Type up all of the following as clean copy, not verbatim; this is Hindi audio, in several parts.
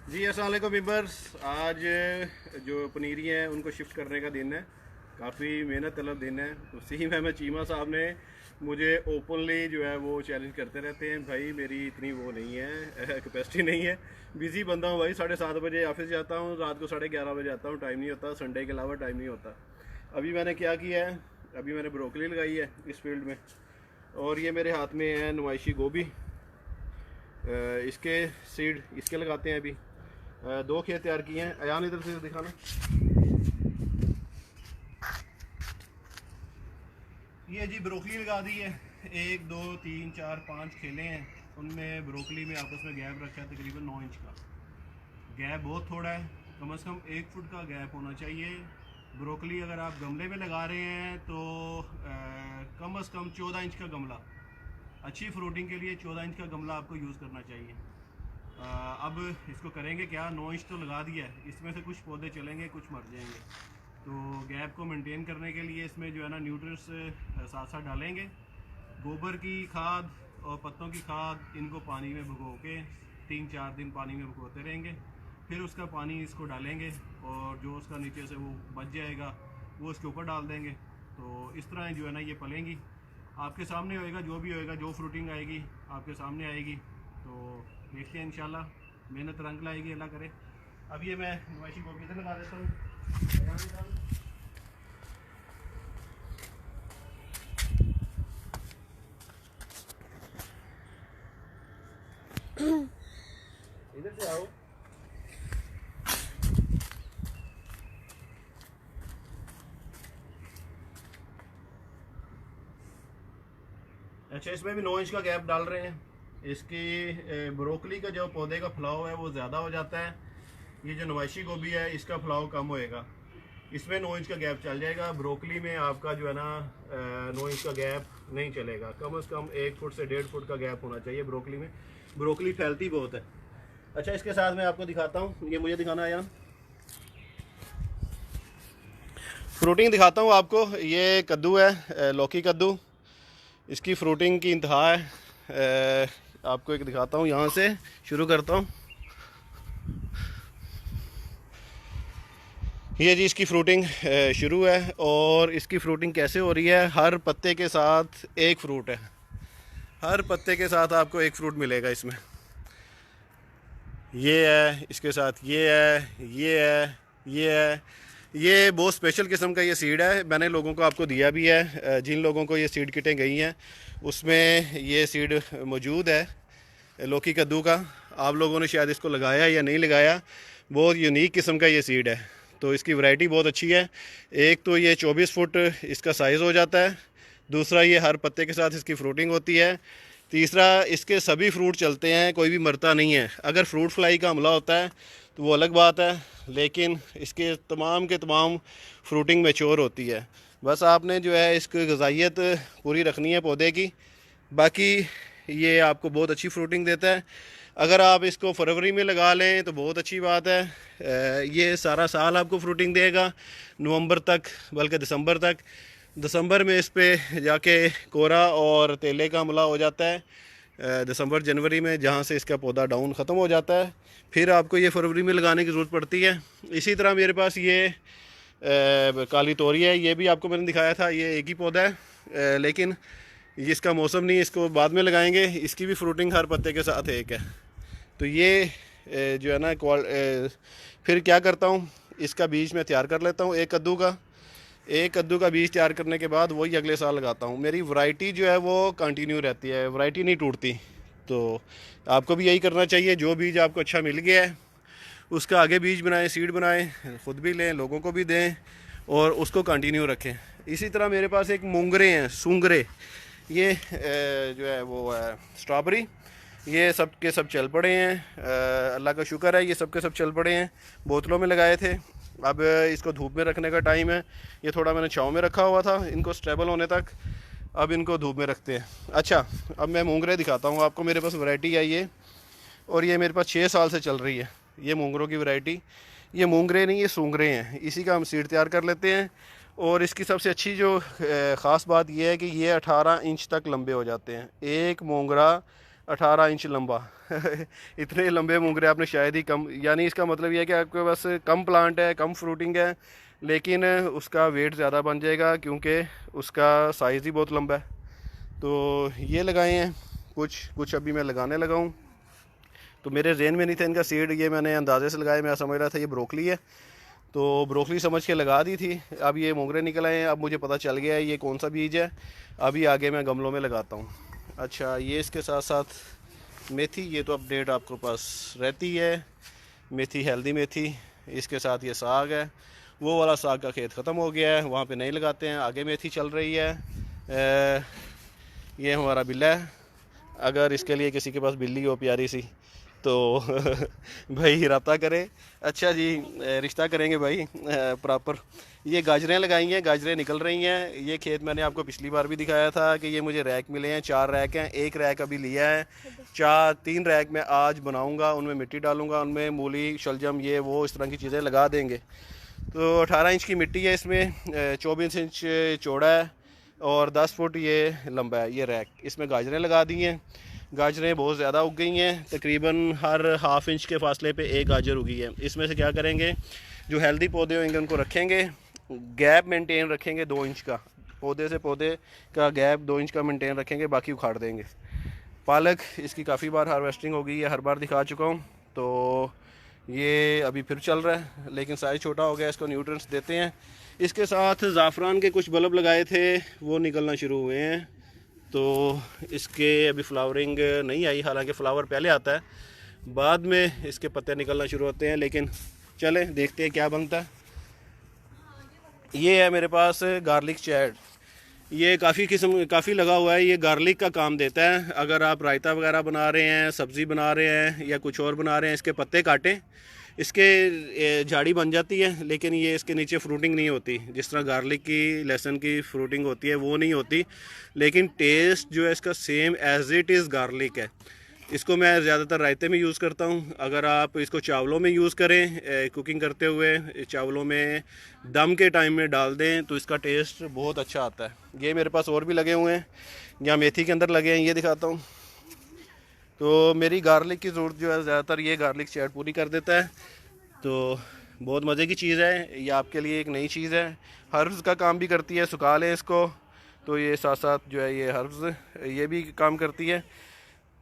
जी अस्सलाम वालेकुम वीवर्स। आज जो पनीरी हैं उनको शिफ्ट करने का दिन है। काफ़ी मेहनत तलब दिन है। उसी में चीमा साहब ने मुझे ओपनली जो है वो चैलेंज करते रहते हैं। भाई मेरी इतनी वो नहीं है कैपेसिटी नहीं है। बिज़ी बंदा हूँ भाई, 7:30 बजे ऑफिस जाता हूँ, रात को 11:30 बजे आता हूँ। टाइम नहीं होता, संडे के अलावा टाइम नहीं होता। अभी मैंने क्या किया है, अभी मैंने ब्रोकली लगाई है इस फील्ड में, और ये मेरे हाथ में है नुमाइशी गोभी। इसके सीड इसके लगाते हैं अभी। दो खेत तैयार किए हैं। अयान इधर से दिखाना। ये जी ब्रोकली लगा दी है। 1 2 3 4 5 खेले हैं, उनमें ब्रोकली में आपस में गैप रखा है तकरीबन 9 इंच का। गैप बहुत थोड़ा है, कम से कम 1 फुट का गैप होना चाहिए। ब्रोकली अगर आप गमले में लगा रहे हैं तो कम से कम 14 इंच का गमला, अच्छी फ्रूटिंग के लिए 14 इंच का गमला आपको यूज़ करना चाहिए। अब इसको करेंगे क्या, 9 इंच तो लगा दिया है, इसमें से कुछ पौधे चलेंगे, कुछ मर जाएंगे। तो गैप को मेंटेन करने के लिए इसमें जो है ना न्यूट्रिएंट्स साथ साथ डालेंगे। गोबर की खाद और पत्तों की खाद, इनको पानी में भिगो के 3 4 दिन पानी में भिगोते रहेंगे। फिर उसका पानी इसको डालेंगे, और जो उसका नीचे से वो बच जाएगा वो इसके ऊपर डाल देंगे। तो इस तरह जो है ना ये पलेंगी। आपके सामने होएगा, जो भी होएगा, जो फ्रूटिंग आएगी आपके सामने आएगी। तो देखते हैं इंशाल्लाह, मेहनत रंग लाएगी, अल्लाह करे। अब ये मैं नुमाइशी गोभी इधर लगा देता हूँ। इधर से आओ। अच्छा, इसमें भी 9 इंच का गैप डाल रहे हैं। इसकी ब्रोकली का जो पौधे का फलाव है वो ज़्यादा हो जाता है। ये जो नुमाइशी गोभी है इसका फलाव कम होएगा। इसमें 9 इंच का गैप चल जाएगा। ब्रोकली में आपका जो है ना 9 इंच का गैप नहीं चलेगा। कम से कम 1 फुट से 1.5 फुट का गैप होना चाहिए ब्रोकली में। ब्रोकली फैलती बहुत है। अच्छा, इसके साथ मैं आपको दिखाता हूँ, ये मुझे दिखाना है यार, फ्रूटिंग दिखाता हूँ आपको। ये कद्दू है, लौकी कद्दू। इसकी फ्रूटिंग की इंतहा है। आपको एक दिखाता हूँ, यहाँ से शुरू करता हूँ। ये जी इसकी फ्रूटिंग शुरू है, और इसकी फ्रूटिंग कैसे हो रही है, हर पत्ते के साथ एक फ्रूट है। हर पत्ते के साथ आपको एक फ्रूट मिलेगा इसमें। ये है, इसके साथ ये है, ये है, ये है। ये बहुत स्पेशल किस्म का ये सीड है, मैंने लोगों को आपको दिया भी है। जिन लोगों को ये सीड किटें गई हैं उसमें ये सीड मौजूद है लौकी कद्दू का। आप लोगों ने शायद इसको लगाया या नहीं लगाया। बहुत यूनिक किस्म का ये सीड है, तो इसकी वैरायटी बहुत अच्छी है। एक तो ये 24 फुट इसका साइज़ हो जाता है। दूसरा, ये हर पत्ते के साथ इसकी फ्रूटिंग होती है। तीसरा, इसके सभी फ्रूट चलते हैं, कोई भी मरता नहीं है। अगर फ्रूट फ्लाई का हमला होता है तो वो अलग बात है, लेकिन इसके तमाम के तमाम फ्रूटिंग मैच्योर होती है। बस आपने जो है इसकी ग़िज़ाइयत पूरी रखनी है पौधे की। बाकी ये आपको बहुत अच्छी फ्रूटिंग देता है। अगर आप इसको फरवरी में लगा लें तो बहुत अच्छी बात है। ये सारा साल आपको फ्रूटिंग देगा, नवंबर तक, बल्कि दिसंबर तक। दिसंबर में इस पे जाके कोरा और तेले का हमला हो जाता है। दिसंबर जनवरी में, जहाँ से इसका पौधा डाउन ख़त्म हो जाता है, फिर आपको ये फरवरी में लगाने की ज़रूरत पड़ती है। इसी तरह मेरे पास ये काली तोरी है, ये भी आपको मैंने दिखाया था। ये एक ही पौधा है, लेकिन इसका मौसम नहीं, इसको बाद में लगाएंगे। इसकी भी फ्रूटिंग हर पत्ते के साथ एक है। तो ये जो है ना फिर क्या करता हूँ, इसका बीज मैं तैयार कर लेता हूँ। एक कद्दू का बीज तैयार करने के बाद वही अगले साल लगाता हूँ। मेरी वैरायटी जो है वो कंटिन्यू रहती है, वैरायटी नहीं टूटती। तो आपको भी यही करना चाहिए। जो बीज आपको अच्छा मिल गया है उसका आगे बीज बनाएं, सीड बनाएं, ख़ुद भी लें, लोगों को भी दें, और उसको कंटिन्यू रखें। इसी तरह मेरे पास एक मूंगरे हैं, सूंगरे। ये जो है वो है स्ट्रॉबेरी। ये सब के सब चल पड़े हैं, अल्लाह का शुक्र है, ये सब के सब चल पड़े हैं। बोतलों में लगाए थे, अब इसको धूप में रखने का टाइम है। ये थोड़ा मैंने छाँव में रखा हुआ था इनको स्टेबल होने तक, अब इनको धूप में रखते हैं। अच्छा, अब मैं मूंगरे दिखाता हूँ आपको। मेरे पास वैरायटी है ये, और ये मेरे पास 6 साल से चल रही है ये मूंगरों की वैरायटी। ये मूंगरे नहीं, ये सूंगरे हैं। इसी का हम सीड तैयार कर लेते हैं। और इसकी सबसे अच्छी जो ख़ास बात यह है कि ये 18 इंच तक लंबे हो जाते हैं। एक मोंगरा 18 इंच लंबा इतने लंबे मोंगरे आपने शायद ही कम, यानी इसका मतलब ये है कि आपके पास कम प्लांट है, कम फ्रूटिंग है, लेकिन उसका वेट ज़्यादा बन जाएगा क्योंकि उसका साइज़ ही बहुत लंबा है। तो ये लगाए हैं कुछ कुछ अभी मैं लगाने लगा हूँ। तो मेरे जहन में नहीं था इनका सीड, ये मैंने अंदाजे से लगाया। मैं समझ रहा था ये ब्रोकली है, तो ब्रोकली समझ के लगा दी थी। अब ये मोंगरे निकल आए हैं, अब मुझे पता चल गया है ये कौन सा बीज है। अभी आगे मैं गमलों में लगाता हूँ। अच्छा, ये इसके साथ साथ मेथी, ये तो अपडेट आपके पास रहती है। मेथी, हेल्दी मेथी। इसके साथ ये साग है, वो वाला साग का खेत ख़त्म हो गया है, वहाँ पे नहीं लगाते हैं। आगे मेथी चल रही है। ये हमारा बिल्ला है, अगर इसके लिए किसी के पास बिल्ली हो प्यारी सी तो भाई रब्ता करें। अच्छा जी, रिश्ता करेंगे भाई प्रॉपर। ये गाजरें लगाई हैं, गाजरें निकल रही हैं। ये खेत मैंने आपको पिछली बार भी दिखाया था कि ये मुझे रैक मिले हैं, 4 रैक हैं। एक रैक अभी लिया है, 3 रैक मैं आज बनाऊंगा, उनमें मिट्टी डालूंगा, उनमें मूली, शलजम, ये वो इस तरह की चीज़ें लगा देंगे। तो 18 इंच की मिट्टी है इसमें, 24 इंच चौड़ा है और 10 फुट ये लंबा है ये रैक। इसमें गाजरें लगा दी हैं। गाजरें बहुत ज़्यादा उग गई हैं, तकरीबन हर हाफ इंच के फासले पे एक गाजर उगी है। इसमें से क्या करेंगे, जो हेल्दी पौधे होंगे उनको रखेंगे, गैप मेंटेन रखेंगे 2 इंच का, पौधे से पौधे का गैप 2 इंच का मेंटेन रखेंगे, बाकी उखाड़ देंगे। पालक, इसकी काफ़ी बार हार्वेस्टिंग हो गई है, हर बार दिखा चुका हूँ। तो ये अभी फिर चल रहा है, लेकिन साइज़ छोटा हो गया, इसको न्यूट्रिएंट्स देते हैं। इसके साथ ज़ाफ़रान के कुछ बल्ब लगाए थे, वो निकलना शुरू हुए हैं। तो इसके अभी फ्लावरिंग नहीं आई, हालांकि फ्लावर पहले आता है, बाद में इसके पत्ते निकलना शुरू होते हैं। लेकिन चलें देखते हैं क्या बनता है। ये है मेरे पास गार्लिक चैड, ये काफ़ी लगा हुआ है। ये गार्लिक का काम देता है। अगर आप रायता वगैरह बना रहे हैं, सब्ज़ी बना रहे हैं या कुछ और बना रहे हैं, इसके पत्ते काटें, इसके झाड़ी बन जाती है, लेकिन ये इसके नीचे फ्रूटिंग नहीं होती। जिस तरह गार्लिक की, लहसुन की फ्रूटिंग होती है वो नहीं होती, लेकिन टेस्ट जो है इसका same as it is garlic है। इसको मैं ज़्यादातर रायते में यूज़ करता हूँ। अगर आप इसको चावलों में यूज़ करें, कुकिंग करते हुए चावलों में दम के टाइम में डाल दें, तो इसका टेस्ट बहुत अच्छा आता है। ये मेरे पास और भी लगे हुए हैं, या मेथी के अंदर लगे हैं, ये दिखाता हूँ। तो मेरी गार्लिक की ज़रूरत जो है ज़्यादातर ये गार्लिक चैट पूरी कर देता है। तो बहुत मज़े की चीज़ है, ये आपके लिए एक नई चीज़ है। हर्ब्स का काम भी करती है, सुखा लें इसको, तो ये साथ साथ जो है ये हर्ब्स ये भी काम करती है।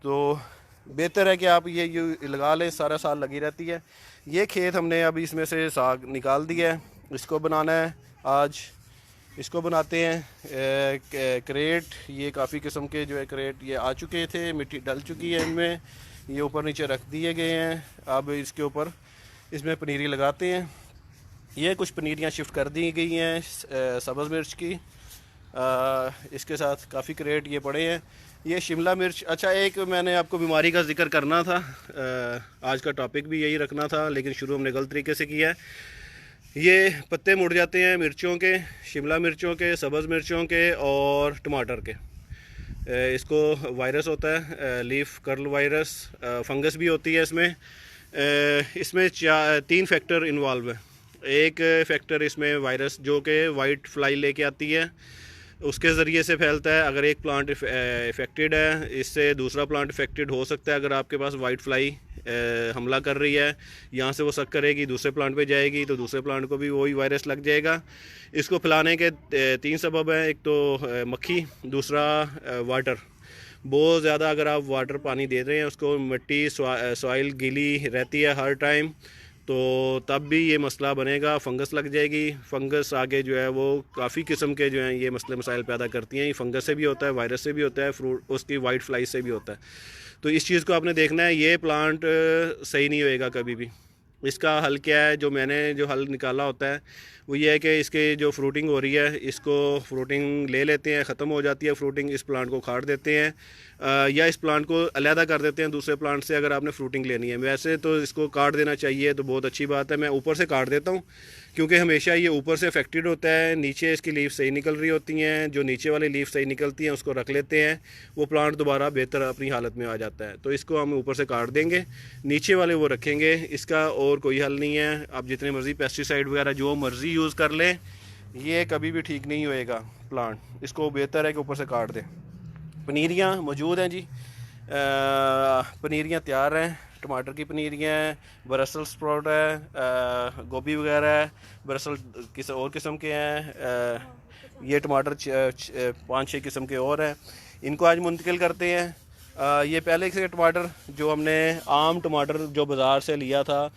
तो बेहतर है कि आप ये लगा लें, सारा साल लगी रहती है। ये खेत हमने अभी इसमें से साग निकाल दिया है, इसको बनाना है आज। इसको बनाते हैं क्रेट, ये काफ़ी किस्म के जो है क्रेट ये आ चुके थे, मिट्टी डल चुकी है इनमें, ये ऊपर नीचे रख दिए गए हैं। अब इसके ऊपर इसमें पनीरी लगाते हैं। ये कुछ पनीरियाँ शिफ्ट कर दी गई हैं सब्ज़ मिर्च की। इसके साथ काफ़ी क्रेट ये पड़े हैं। ये शिमला मिर्च, अच्छा एक मैंने आपको बीमारी का जिक्र करना था, आज का टॉपिक भी यही रखना था, लेकिन शुरू हमने गलत तरीके से किया है। ये पत्ते मुड़ जाते हैं मिर्चों के, शिमला मिर्चों के, सब्ज़ मिर्चों के और टमाटर के। इसको वायरस होता है, लीफ कर्ल वायरस, फंगस भी होती है इसमें। इसमें 3 फैक्टर इन्वॉल्व है। एक फैक्टर इसमें वायरस जो कि वाइट फ्लाई लेके आती है, उसके ज़रिए से फैलता है। अगर एक प्लांट इफ़ेक्टेड है, इससे दूसरा प्लांट इफ़ेक्टेड हो सकता है। अगर आपके पास वाइट फ्लाई हमला कर रही है, यहाँ से वो सक करेगी, दूसरे प्लांट पे जाएगी, तो दूसरे प्लांट को भी वही वायरस लग जाएगा। इसको फैलाने के 3 सबब हैं। एक तो मक्खी, दूसरा वाटर। बहुत ज़्यादा अगर आप वाटर पानी दे रहे हैं उसको, मिट्टी सॉइल गीली रहती है हर टाइम, तो तब भी ये मसला बनेगा, फंगस लग जाएगी। फंगस आगे जो है वो काफ़ी किस्म के जो हैं ये मसले मसाइल पैदा करती हैं। ये फंगस से भी होता है, वायरस से भी होता है, फ्रूट उसकी वाइट फ्लाई से भी होता है। तो इस चीज़ को आपने देखना है। ये प्लांट सही नहीं होएगा कभी भी। इसका हल क्या है, जो मैंने जो हल निकाला होता है वो ये है कि इसके जो फ्रूटिंग हो रही है, इसको फ्रूटिंग ले लेते हैं, ख़त्म हो जाती है फ्रूटिंग, इस प्लांट को काट देते हैं, या इस प्लांट को अलहदा कर देते हैं दूसरे प्लांट से। अगर आपने फ्रूटिंग लेनी है, वैसे तो इसको काट देना चाहिए, तो बहुत अच्छी बात है। मैं ऊपर से काट देता हूँ क्योंकि हमेशा ये ऊपर से अफेक्टेड होता है, नीचे इसकी लीफ सही निकल रही होती हैं। जो नीचे वाली लीफ सही निकलती हैं उसको रख लेते हैं, वो प्लांट दोबारा बेहतर अपनी हालत में आ जाता है। तो इसको हम ऊपर से काट देंगे, नीचे वाले वो रखेंगे। इसका और कोई हल नहीं है। आप जितने मर्ज़ी पेस्टिसाइड वगैरह जो मर्ज़ी यूज़ कर लें, ये कभी भी ठीक नहीं होएगा प्लांट। इसको बेहतर है कि ऊपर से काट दें। पनीरियाँ मौजूद हैं जी, पनीरियाँ तैयार हैं, टमाटर की पनीरियाँ हैं, ब्रसल स्प्राउट है, गोभी वगैरह है, ब्रसल किस और किस्म के हैं, ये टमाटर 5-6 किस्म के और हैं। इनको आज मुंतकिल करते हैं। ये पहले से टमाटर जो हमने आम टमाटर जो बाज़ार से लिया था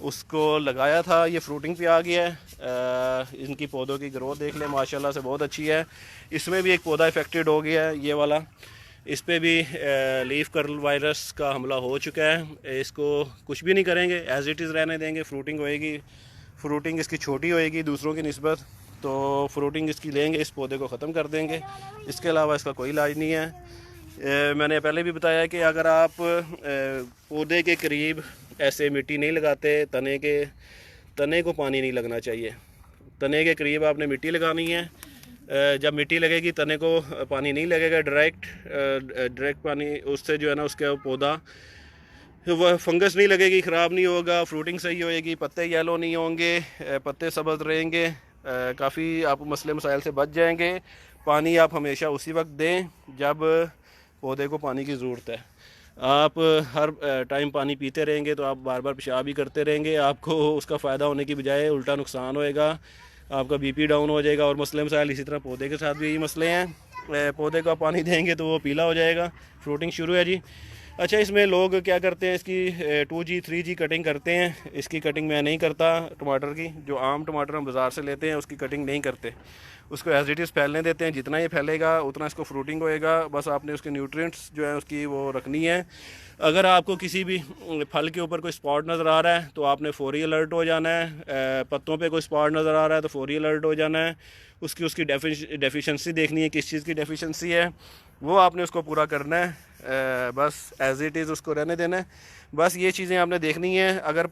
उसको लगाया था, ये फ्रूटिंग पे आ गया है। इनकी पौधों की ग्रोथ देख लें, माशाल्लाह से बहुत अच्छी है। इसमें भी एक पौधा इफेक्टेड हो गया है, ये वाला, इस पे भी लीफ कर्ल वायरस का हमला हो चुका है। इसको कुछ भी नहीं करेंगे, एज इट इज़ रहने देंगे। फ्रूटिंग होएगी, फ्रूटिंग इसकी छोटी होएगी दूसरों की निस्बत, तो फ्रूटिंग इसकी लेंगे, इस पौधे को ख़त्म कर देंगे। इसके अलावा इसका कोई इलाज नहीं है। मैंने पहले भी बताया कि अगर आप पौधे के करीब ऐसे मिट्टी नहीं लगाते, तने को पानी नहीं लगना चाहिए। तने के करीब आपने मिट्टी लगानी है। जब मिट्टी लगेगी तने को पानी नहीं लगेगा, डायरेक्ट पानी उससे जो है ना उसका पौधा वह फंगस नहीं लगेगी, ख़राब नहीं होगा, फ्रूटिंग सही होएगी, पत्ते येलो नहीं होंगे, पत्ते सब्ज़ रहेंगे, काफ़ी आप मसले मसाइल से बच जाएंगे। पानी आप हमेशा उसी वक्त दें जब पौधे को पानी की ज़रूरत है। आप हर टाइम पानी पीते रहेंगे तो आप बार बार पेशाब ही करते रहेंगे, आपको उसका फ़ायदा होने की बजाय उल्टा नुकसान होएगा, आपका बीपी डाउन हो जाएगा और मसले मसाइल। इसी तरह पौधे के साथ भी यही मसले हैं। पौधे को पानी देंगे तो वो पीला हो जाएगा। फ्रूटिंग शुरू है जी। अच्छा, इसमें लोग क्या करते हैं, इसकी 2G 3G कटिंग करते हैं। इसकी कटिंग मैं नहीं करता। टमाटर की जो आम टमाटर हम बाज़ार से लेते हैं उसकी कटिंग नहीं करते, उसको एज इट इज़ फैलने देते हैं। जितना ये फैलेगा उतना इसको फ्रूटिंग होएगा। बस आपने उसके न्यूट्रिएंट्स जो है उसकी वो रखनी है। अगर आपको किसी भी फल के ऊपर कोई स्पॉट नज़र आ रहा है तो आपने फौरी अलर्ट हो जाना है। पत्तों पे कोई स्पॉट नज़र आ रहा है तो फौरी अलर्ट हो जाना है। उसकी डेफिशिएंसी देखनी है, किस चीज़ की डेफिशिएंसी है, वो आपने उसको पूरा करना है। बस एज इट इज़ उसको रहने देना है। बस ये चीज़ें आपने देखनी है। अगर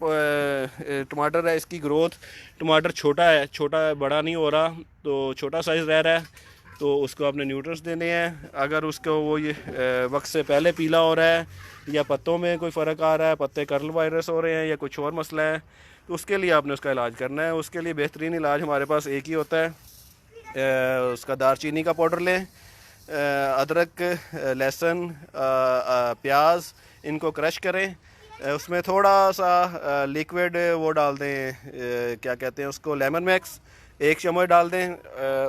टमाटर है, इसकी ग्रोथ, टमाटर छोटा है, बड़ा नहीं हो रहा, तो छोटा साइज़ रह रहा है, तो उसको आपने न्यूट्रिएंट्स देने हैं। अगर उसको वो ये वक्त से पहले पीला हो रहा है या पत्तों में कोई फ़र्क आ रहा है, पत्ते कर्ल वायरस हो रहे हैं या कुछ और मसला है, तो उसके लिए आपने उसका इलाज करना है। उसके लिए बेहतरीन इलाज हमारे पास एक ही होता है, उसका दारचीनी का पाउडर लें, अदरक, लहसुन, प्याज, इनको क्रश करें, उसमें थोड़ा सा लिक्विड वो डाल दें, क्या कहते हैं उसको, लेमन मैक्स 1 चम्मच डाल दें,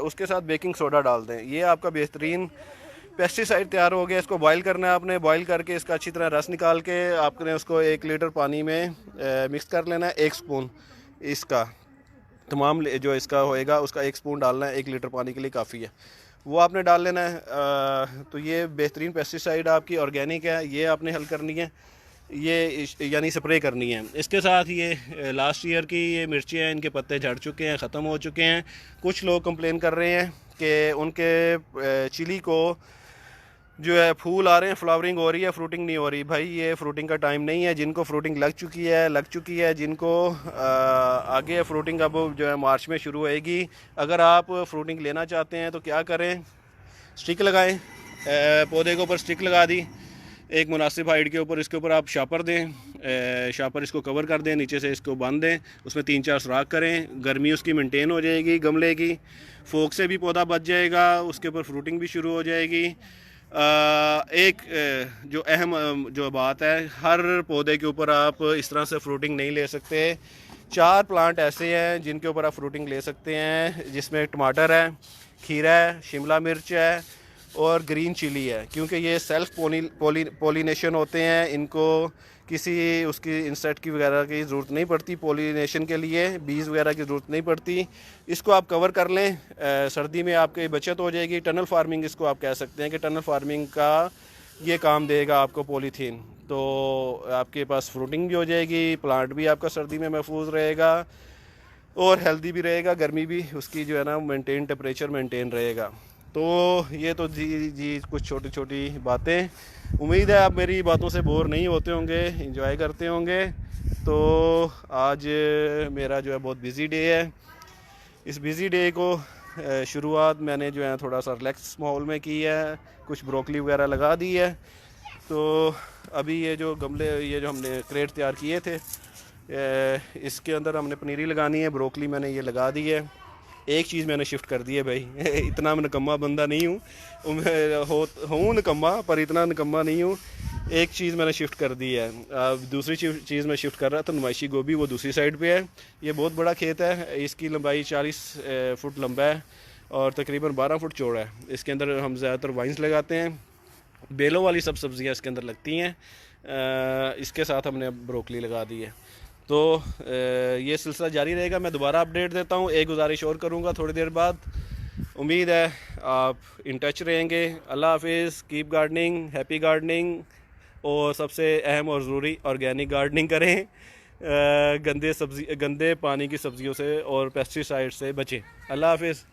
उसके साथ बेकिंग सोडा डाल दें। ये आपका बेहतरीन पेस्टिसाइड तैयार हो गया। इसको बॉईल करना है आपने। बॉईल करके इसका अच्छी तरह रस निकाल के आपने उसको 1 लीटर पानी में मिक्स कर लेना है। 1 स्पून इसका तमाम जो इसका होएगा उसका 1 स्पून डालना है। 1 लीटर पानी के लिए काफ़ी है, वो आपने डाल लेना है। तो ये बेहतरीन पेस्टिसाइड आपकी ऑर्गेनिक है, ये आपने हल करनी है, ये यानी स्प्रे करनी है। इसके साथ ये लास्ट ईयर की ये मिर्ची हैं, इनके पत्ते झड़ चुके हैं, ख़त्म हो चुके हैं। कुछ लोग कंप्लेन कर रहे हैं कि उनके चिली को जो है फूल आ रहे हैं, फ्लावरिंग हो रही है, फ्रूटिंग नहीं हो रही। भाई ये फ्रूटिंग का टाइम नहीं है। जिनको फ्रूटिंग लग चुकी है, जिनको आगे फ्रूटिंग अब जो है मार्च में शुरू होएगी। अगर आप फ्रूटिंग लेना चाहते हैं तो क्या करें, स्टिक लगाएं, पौधे के ऊपर स्टिक लगा दी एक मुनासिब हाइट के ऊपर, इसके ऊपर आप शापर दें, शापर इसको कवर कर दें, नीचे से इसको बांध दें, उसमें 3-4 सुराख करें, गर्मी उसकी मेंटेन हो जाएगी गमले की, फोक से भी पौधा बच जाएगा, उसके ऊपर फ्रूटिंग भी शुरू हो जाएगी। एक जो अहम जो बात है, हर पौधे के ऊपर आप इस तरह से फ्रूटिंग नहीं ले सकते। 4 प्लांट ऐसे हैं जिनके ऊपर आप फ्रूटिंग ले सकते हैं, जिसमें टमाटर है, खीरा है, शिमला मिर्च है और ग्रीन चिली है। क्योंकि ये सेल्फ पोलिनेशन होते हैं, इनको किसी उसकी इंसेक्ट की वगैरह की ज़रूरत नहीं पड़ती, पोलिनेशन के लिए बीज वगैरह की ज़रूरत नहीं पड़ती। इसको आप कवर कर लें, सर्दी में आपकी बचत हो जाएगी। टनल फार्मिंग इसको आप कह सकते हैं कि टनल फार्मिंग का ये काम देगा आपको पॉलीथीन, तो आपके पास फ्रूटिंग भी हो जाएगी, प्लांट भी आपका सर्दी में महफूज रहेगा और हेल्दी भी रहेगा, गर्मी भी उसकी जो है ना मेंटेन, टेम्परेचर मेंटेन रहेगा। तो ये तो जी कुछ छोटी छोटी बातें। उम्मीद है आप मेरी बातों से बोर नहीं होते होंगे, एंजॉय करते होंगे। तो आज मेरा जो है बहुत बिज़ी डे है। इस बिज़ी डे को शुरुआत मैंने जो है थोड़ा सा रिलैक्स माहौल में की है, कुछ ब्रोकली वगैरह लगा दी है। तो अभी ये जो गमले, ये जो हमने क्रेट तैयार किए थे, इसके अंदर हमने पनीरी लगानी है। ब्रोकली मैंने ये लगा दी है। एक चीज़ मैंने शिफ्ट कर दी है भाई इतना मैं निकम्मा बंदा नहीं हूँ, हूँ निकम्मा पर इतना निकम्मा नहीं हूँ। एक चीज़ मैंने शिफ्ट कर दी है। अब दूसरी चीज़ मैं शिफ्ट कर रहा था, नुमाइशी गोभी, वो दूसरी साइड पे है। ये बहुत बड़ा खेत है, इसकी लंबाई 40 फुट लंबा है और तकरीबन 12 फुट चौड़ा है। इसके अंदर हम ज़्यादातर वाइन्स लगाते हैं, बेलों वाली सब सब्ज़ियाँ इसके अंदर लगती हैं। इसके साथ हमने अब ब्रोकली लगा दी है। तो ये सिलसिला जारी रहेगा, मैं दोबारा अपडेट देता हूँ। एक गुजारिश और करूँगा थोड़ी देर बाद। उम्मीद है आप इन टच रहेंगे। अल्लाह हाफिज़, कीप गार्डनिंग, हैप्पी गार्डनिंग, और सबसे अहम और ज़रूरी ऑर्गेनिक गार्डनिंग करें। गंदे पानी की सब्ज़ियों से और पेस्टिसाइड से बचें। अल्लाह हाफिज़।